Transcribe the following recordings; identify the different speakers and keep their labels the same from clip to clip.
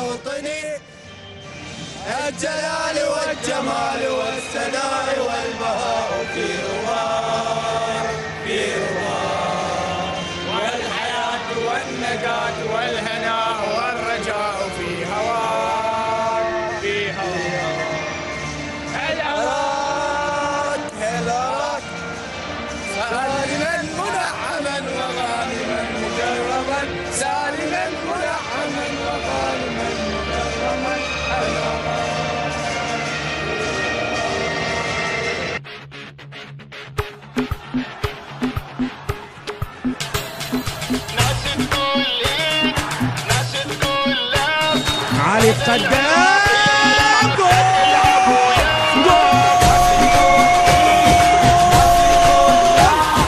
Speaker 1: موطني الجلال والجمال والسناء والبهاء في رضاه في رضاه، والحياة والنجاة والهناء والرجاء في هواه في هواه. هلاك هلاك سالما منعما وغانما مجرما، سالما منعما وغانما مجرما.
Speaker 2: علي القدام جول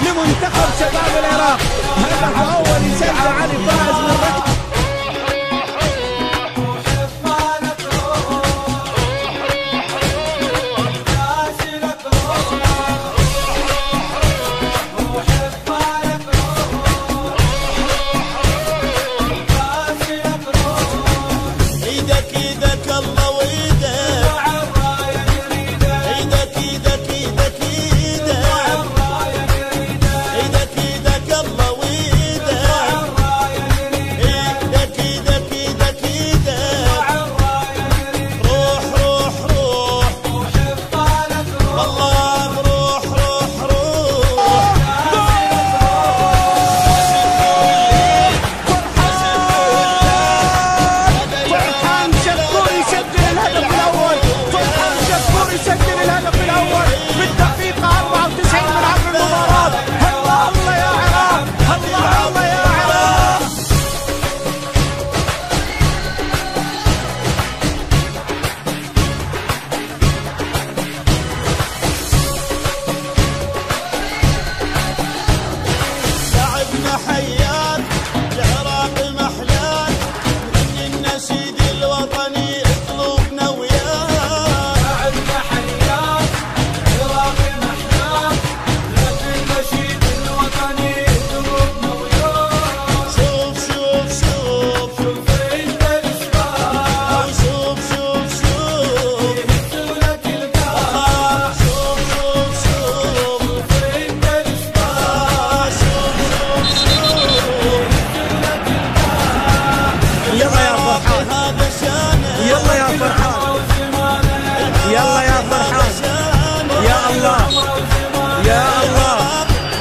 Speaker 2: لمنتخب شباب العراق. هدف اول يسجل علي فاز من ركله. يلا يا فرحان، يا الله يا الله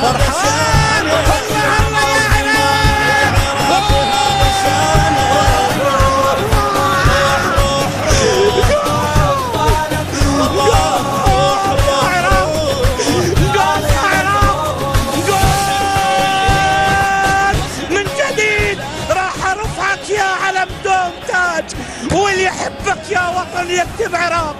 Speaker 2: فرحان. الله يا من جديد راح ارفعك يا علم دوم تاج، واللي يحبك يا وطن يكتب عراق.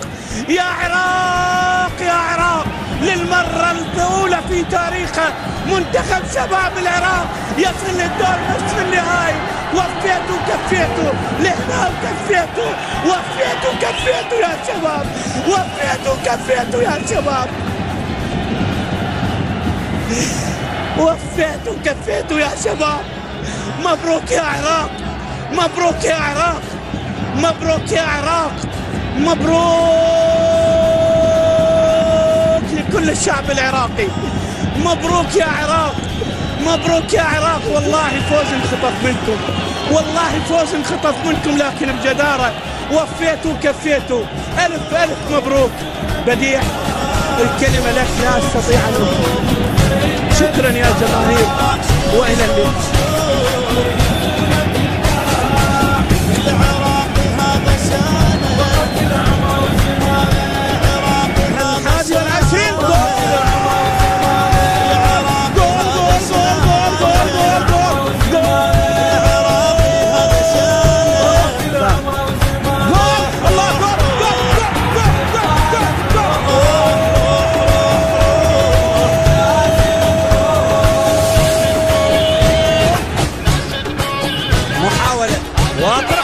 Speaker 2: يا عراق يا عراق، للمرة الأولى في تاريخه منتخب شباب العراق يصل للدور نصف النهائي. وفيتوا وكفيتوا لهنا وكفيتوا، وفيتوا وكفيتوا يا شباب، وفيتوا وكفيتوا يا شباب، وفيتوا وكفيتوا يا شباب. مبروك يا عراق، مبروك يا عراق، مبروك يا عراق، مبروك لكل الشعب العراقي. مبروك يا عراق، مبروك يا عراق. والله فوز انخطف منكم، والله فوز انخطف منكم، لكن بجدارة وفيتوا وكفيتوا. ألف ألف مبروك. بديع الكلمة لك لا أستطيع أن أقول. شكرا يا جماهير، وإلى اللقاء. محاولة واضحة.